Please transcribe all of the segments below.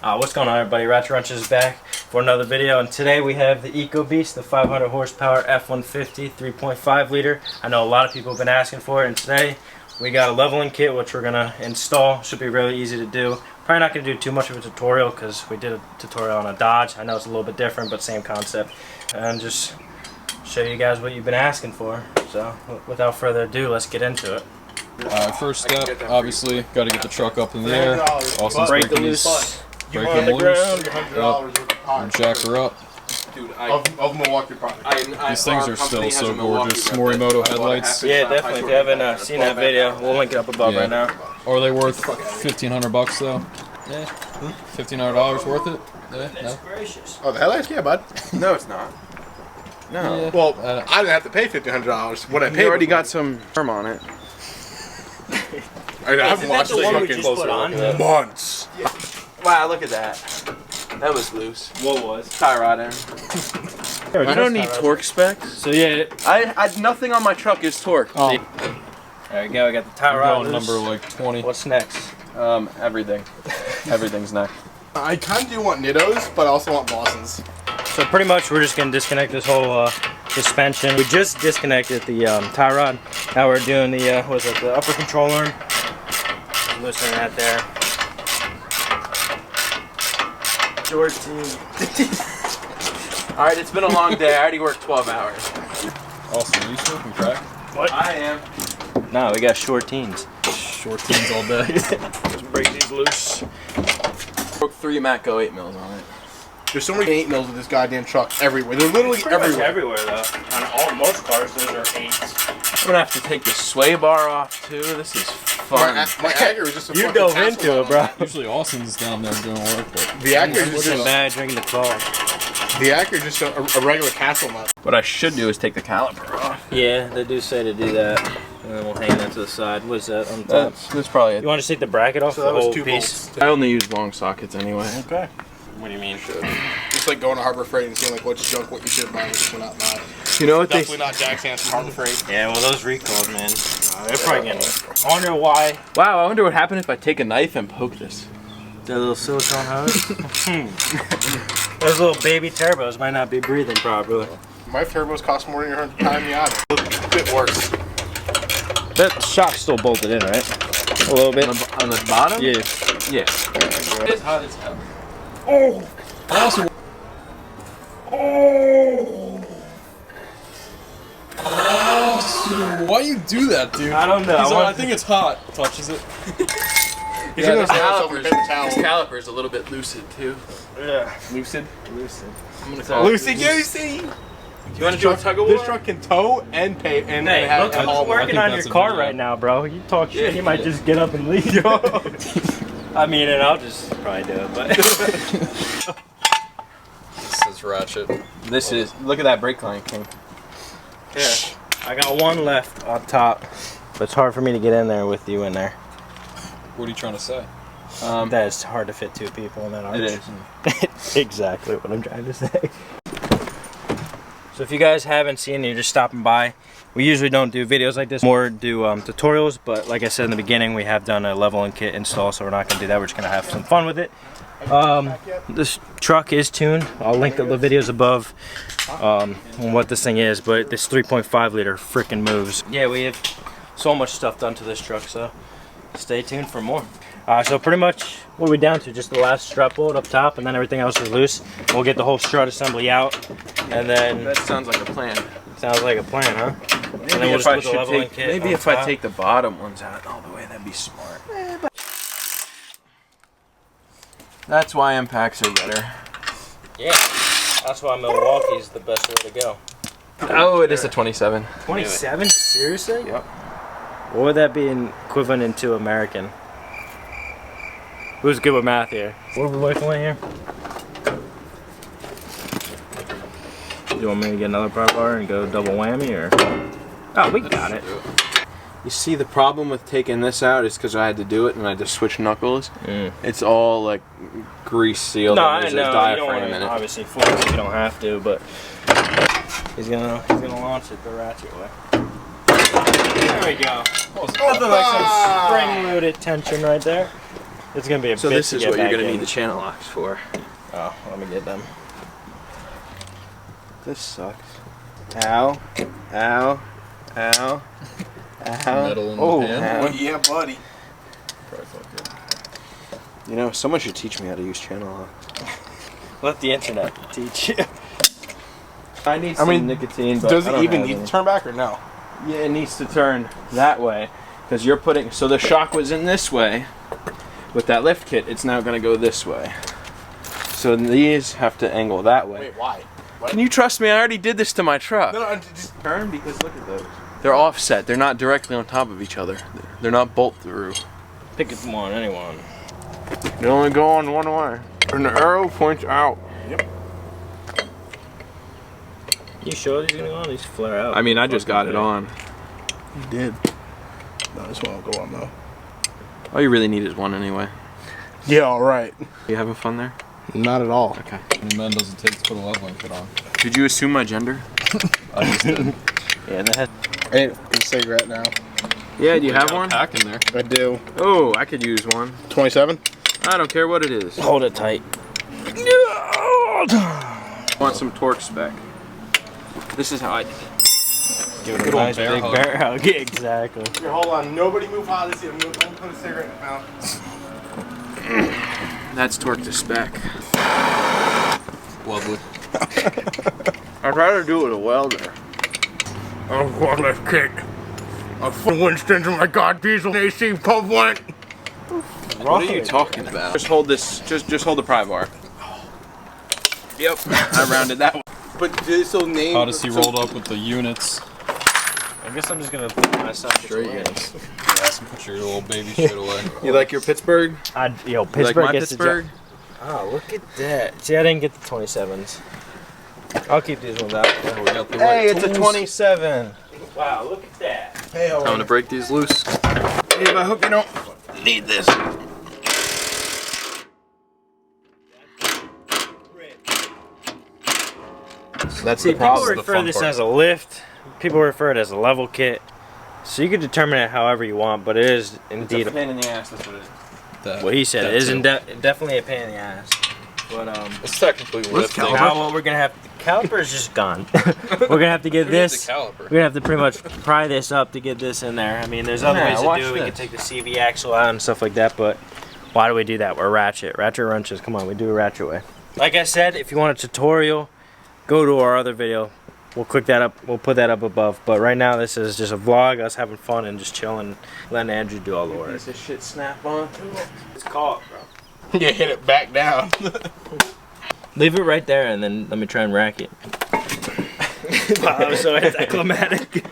What's going on, everybody? Ratchet Wrench is back for another video, and today we have the EcoBeast, the 500 horsepower F-150 3.5 liter. I know a lot of people have been asking for it, and today we got a leveling kit which we're gonna install. Should be really easy to do. Probably not gonna do too much of a tutorial because we did a tutorial on a Dodge. I know it's a little bit different, but same concept. And just show you guys what you've been asking for. So without further ado, let's get into it. First step, obviously, got to get the truck up in the air. Austin's Break the breaking loose. break them loose. And jack her up. Dude, of Milwaukee product. These things are still so gorgeous. Morimoto headlights. Yeah, definitely. If you haven't seen that video, we'll link it up above right now. Are they worth $1,500 though? Yeah. $1,500 worth it? Yeah. No. Gracious. Oh, the headlights? Yeah, bud. no, it's not. No. Yeah. Well, I didn't have to pay $1,500. What I paid. You already got some firm on it. I haven't watched the one we fucking just put on? months. Wow, look at that. That was loose. What was? Tie rod in. I don't need torque specs. So yeah, I nothing on my truck is torque. there you go. We got the tie rod loose. Number like 20. What's next? Everything. Everything's next. I kind of do want Nittos, but I also want Boston's. So pretty much we're just gonna disconnect this whole suspension. We just disconnected the tie rod. Now we're doing the the upper control arm. Loosening that there. Short team. Alright, it's been a long day. I already worked 12 hours. Austin, are you smoking crack? What? I am. No, we got short teens. Short teens all day. Just break these loose. Broke 3 Matco 8 mils on it. There's so many 8 mils with this goddamn truck everywhere. They're literally everywhere. Everywhere though. On most cars, those are 8s. I'm gonna have to take the sway bar off too. This is fun. My Acura is just a You fucking dove tassel into it, on bro. Usually Austin's down there doing work, but The Acura is Looking just bad drinking the claw. the Acura is just a regular castle nut. What I should do is take the caliper off. Yeah, they do say to do that. And then we'll hang that to the side. What is that on top? That's probably You want to take the bracket off So the that was whole 2 piece? volts. I only use long sockets anyway. Okay. What do you mean? Just like going to Harbor Freight and seeing like what's junk, what you should buy, what you should not buy. You know what they Definitely not Jack's hands from Harbor Freight. Yeah, well, those recalls, man. They're probably getting. I wonder why. Wow, I wonder what happened if I take a knife and poke this. The little silicone hose. Those little baby turbos might not be breathing properly. My turbos cost more than your Miata. A bit worse. That shock's still bolted in, right? A little bit. On the bottom? Yeah. Yeah. It's hot as hell. Oh! also why you do that, dude? I don't know. He's like, I think it's hot. Touches it. He's Yeah, gonna this say also with paper towels. caliper's a little bit lucid too. Yeah. Lucid? Lucid. I'm gonna call Lucy Goosey! You wanna do a tug of war? This truck can tow and pay and Hey, have look a who's haul. working I on think your that's a car video. right now, bro. You talk shit, Yeah, he might yeah. just get up and leave. I mean, and I'll just probably do it, but. This is ratchet. This is, look at that brake line, King. Yeah. I got one left on top, but it's hard for me to get in there with you in there. What are you trying to say? That is hard to fit 2 people in that arch. It is. Exactly what I'm trying to say. So if you guys haven't seen it, you're just stopping by. We usually don't do videos like this, more do tutorials, but like I said in the beginning, we have done a leveling kit install, so we're not going to do that. We're just going to have some fun with it. This truck is tuned. I'll link the videos above on what this thing is, but this 3.5 liter freaking moves. Yeah, we have so much stuff done to this truck, so stay tuned for more. So pretty much what are we down to? Just the last strut bolt up top, and then everything else is loose. We'll get the whole strut assembly out, and then That sounds like a plan. sounds like a plan, huh? And then Maybe we'll if just I put the should leveling take, kit maybe on if I top. take the bottom ones out all the way, that'd be smart. That's why impacts are better. Yeah, that's why Milwaukee's the best way to go. Oh, it is a 27. 27? Seriously? Yep. What would that be in equivalent into American? Who's good with math here? What are we working with here? Do you want me to get another prop bar and go double whammy, or? Oh, we got it. You see, the problem with taking this out is because I had to do it and I just switched knuckles. It's all like grease sealed No, and I there's know. a You don't diaphragm want in to it. obviously flex if you don't have to, but he's gonna launch it the ratchet way. There we go. Nothing like some spring-loaded tension right there. It's gonna be a So bit this to is get what you're back gonna in. need the channel locks for. Oh, let me get them. This sucks. Ow. Ow. Ow. Ow. Metal in the Oh, pan. ow. Yeah, buddy. Probably felt good. You know, someone should teach me how to use channel locks. Let the internet teach you. I need I mean, nicotine, but Does I it don't even have need any. to turn back or no? Yeah, it needs to turn that way. Because you're putting, so the shock was in this way. With that lift kit, it's now going to go this way. So these have to angle that way. Wait, why? Can you trust me? I already did this to my truck. No, just Turn, because look at those. They're offset. They're not directly on top of each other. They're not bolt through. Pick it from one, anyone. They only go on one way. And the arrow points out. You sure these are gonna go on? These flare out. I mean, I just got it on. You did. No, this one will go on though. All you really need is one anyway. Yeah, alright. You having fun there? Not at all. Okay. And men doesn't take to put a leveling kit on. Did you assume my gender? I just did. Yeah, that has. I need a cigarette now. Yeah, do you have Got a one? pack in there. I do. Oh, I could use one. 27? I don't care what it is. Hold it tight. Want some torque spec. This is how I did it. Give it a Good old nice bear big hug. bear hug. Yeah, exactly. Here, hold on. Nobody move out of this. I'm going to put a cigarette in my mouth. That's torque to spec. Lovely. I'd rather do it with a welder. Oh, God, let's kick. A full Winston's in my God diesel AC pump went. What are you talking about? Just hold this. Just hold the pry bar. Yep. I rounded that one. But this will name. Odyssey rolled up with the units. I guess I'm just gonna put my side Straight units. Put your little baby shit away. You like your Pittsburgh? Yo, You Pittsburgh like my gets Pittsburgh? Oh, look at that. See, I didn't get the 27s. I'll keep these ones out. Oh, we got the Hey, right it's a tools. 27. Wow, look at that. Hey, I'm gonna break these loose. Dave, I hope you don't need this. That's See, the problem. people the refer fun this part. as a lift. People refer it as a level kit. So you can determine it however you want, but it is indeed pain in the ass. That's what it is. That- what he said. that It is too. definitely a pain in the ass. But It's technically lifting. now what we're gonna have, the caliper is just gone. We're gonna have to get Who needs this. a caliper? We're gonna have to pretty much pry this up to get this in there. I mean, there's other Yeah, ways to watch do it. We can this. take the CV axle out and stuff like that, but why do we do that? We're ratchet wrenches. Come on, we do it ratchet way. Like I said, if you want a tutorial, go to our other video. We'll click that up. We'll put that up above. But right now, this is just a vlog, us having fun and just chilling, letting Andrew do all the work. Piece of shit snap on. It's caught, bro. Yeah, hit it back down. Leave it right there, and then let me try and rack it. Wow, I'm so anticlimactic.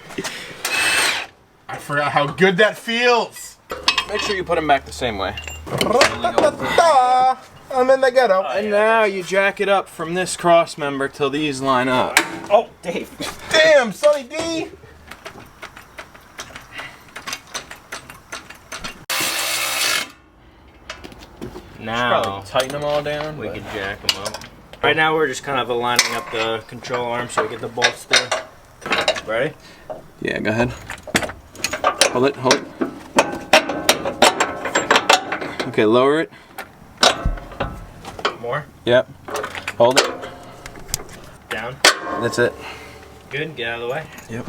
I forgot how good that feels. Make sure you put them back the same way. I'm in the ghetto. And now you jack it up from this cross member till these line up. Oh, Dave. Damn, Sonny D. Now Probably tighten them all down. we but- can jack them up. Right now we're just kind of aligning up the control arm so we get the bolts there. Ready? Yeah, go ahead. Hold it, hold it. Okay, lower it. More? Yep. Hold it. Down. That's it. Good, get out of the way. Yep.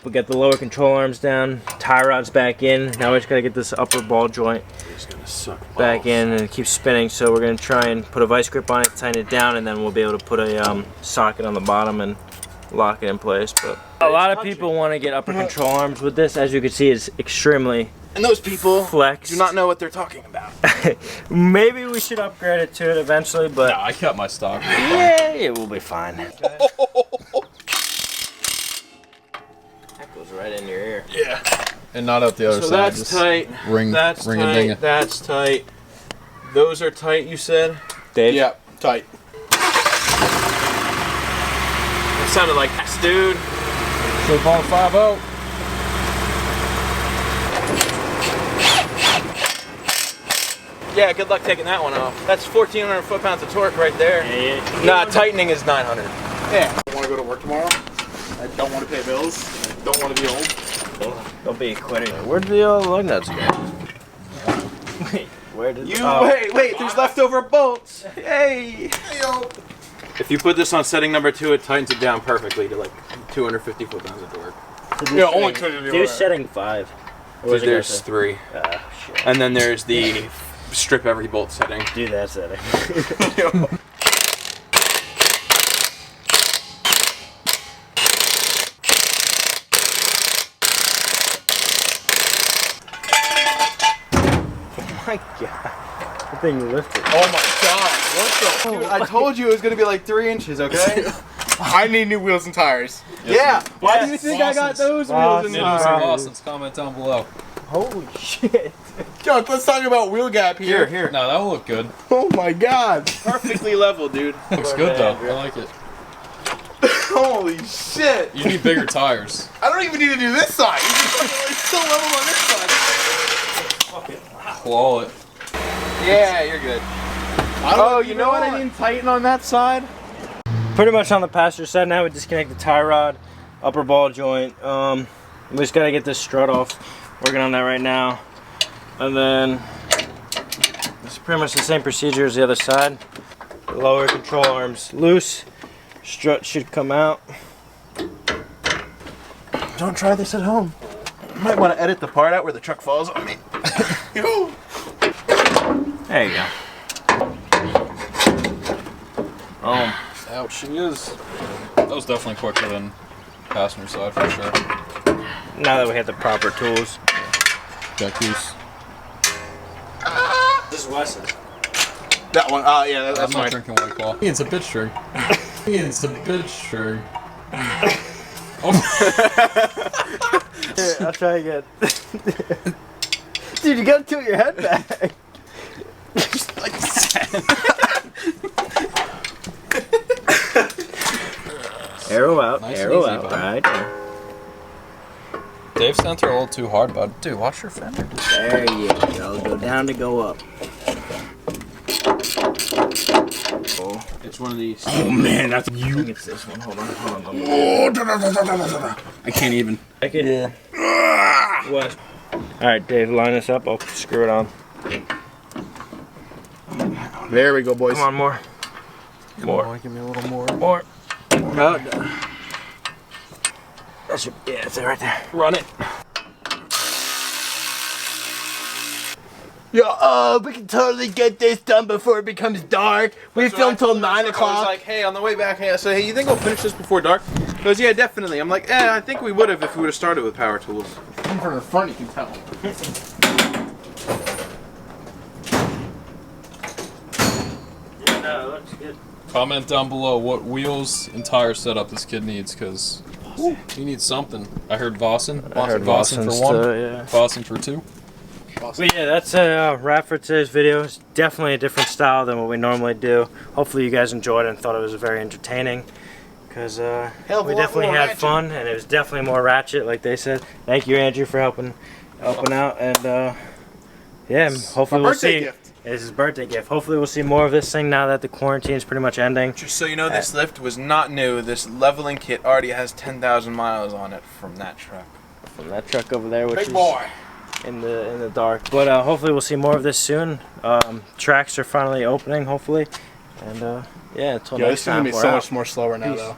We got the lower control arms down, tie rods back in. Now we just gotta get this upper ball joint It's gonna suck. back in and it keeps spinning. So we're gonna try and put a vice grip on it, tighten it down, and then we'll be able to put a socket on the bottom and lock it in place. But a lot of people want to get upper control arms with this. As you can see, it's extremely And those people flexed. do not know what they're talking about. Maybe we should upgrade it to it eventually, but Nah, I kept my stock. yeah, it will be fine. That goes right in your ear. Yeah. And not out the other So side. that's Just tight. Ring, That's ring a tight. ding. That's tight. Those are tight, you said? Dave? Yeah, tight. It sounded like this, dude. Flip on 5-0. Yeah, good luck taking that one off. That's 1,400 foot-pounds of torque right there. Yeah. Nah, tightening is 900. Yeah. I want to go to work tomorrow. I don't want to pay bills. I don't want to be old. Don't be a quitter. Where did the lug nuts go? Wait, where did Wait, there's leftover bolts. Hey. Hey-o. If you put this on setting number 2, it tightens it down perfectly to like 250 foot-pounds of torque. Yeah, only 250. Do setting 5. So there's 3. Shit. And then there's the strip every bolt setting. Do that setting. Oh my god. The thing lifted. Oh my god, what the? Dude, I told you it was gonna be like 3 inches, okay? I need new wheels and tires. Yeah. Why do you Yes. think I got those wheels Lawson's. in Niddles there? and Lawson's, comment down below. Holy shit. Yo, let's talk about wheel gap here. Here. No, that will look good. Oh my god. Perfectly level, dude. Looks good though. I like it. Holy shit. You need bigger tires. I don't even need to do this side. It's so level on this side. Claw it. Yeah, you're good. Oh, you know what I didn't tighten on that side? Pretty much on the passenger side now, we disconnect the tie rod, upper ball joint. We just gotta get this strut off. Working on that right now. And then it's pretty much the same procedure as the other side. Lower control arms loose. Strut should come out. Don't try this at home. You might want to edit the part out where the truck falls on me. There you go. Ouch, she is. That was definitely quicker than passenger side for sure. Now that we have the proper tools. Got goose. This is Wes's. That one, yeah, I'm that's not mine. drinking White Claw. It's a bitch string. It's a bitch string. Oh. Here, I'll try again. Dude, you gotta tilt your head back. Like Arrow out, Nice and arrow easy, out, bud. right? Dave sent her a little too hard, bud. Dude, watch your fender. There you go. Go down to go up. Oh, It's one of these. Oh man, that's I think it's this one. Hold on. I can't even. Yeah. What? All right, Dave, line this up. I'll screw it on. There we go, boys. Come on, more. More. Give me a little more. More. No. That should, yeah, it's right there. Run it. Yo, we can totally get this done before it becomes dark. We film till 9 I was o'clock. like, hey, on the way back, hey, I said, hey, you think we'll finish this before dark? He goes, yeah, definitely. I'm like, I think we would have if we would have started with power tools. Come from the front, you can tell. Yeah, no, it looks good. Comment down below what wheels and tire setup this kid needs, because he needs something. I heard Vossen. I heard Vossen for Vossen's 1. too, yeah. Vossen for 2. But yeah, that's a wrap for today's video. It's definitely a different style than what we normally do. Hopefully you guys enjoyed it and thought it was very entertaining. Because we definitely had fun, and it was definitely more ratchet, like they said. Thank you, Andrew, for helping out. And yeah, hopefully we'll see. gift. It's his birthday gift. Hopefully we'll see more of this thing now that the quarantine is pretty much ending. Just so you know, this lift was not new. This leveling kit already has 10,000 miles on it from that truck. From that truck over there, which Big is boy. in the dark. But hopefully we'll see more of this soon. Tracks are finally opening, hopefully. And yeah, until Yo, next this is gonna time, be we're so out. much more slower now, Peace. though.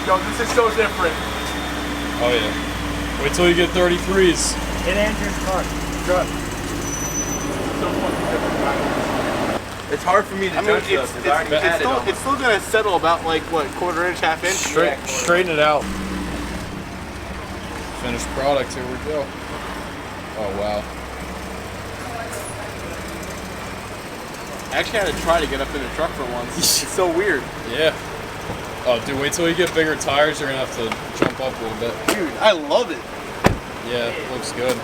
Yo, this is so different. Oh yeah. Wait till you get 33s. Hit Andrew's car. Truck. So fucking different, guys. It's hard for me to I mean, judge though, 'cause I already had it on my- it's still gonna settle about like what, quarter-inch, half-inch. Straighten it out. Finished product, here we go. Oh wow. I actually had to try to get up in the truck for once. It's so weird. Yeah. Oh dude, wait till you get bigger tires, you're gonna have to jump up a little bit. Dude, I love it. Yeah, it looks good.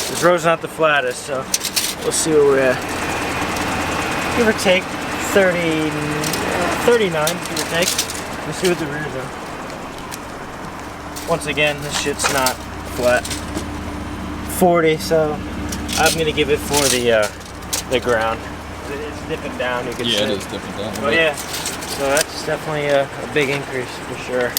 This road's not the flattest, so we'll see where we're at. Give or take 30, 39, give or take. Let's see what the rears are. Once again, this shit's not flat. 40, so I'm gonna give it for the ground. It's dipping down. You can see. Yeah, it is dipping down. Oh yeah. So that's definitely a big increase for sure.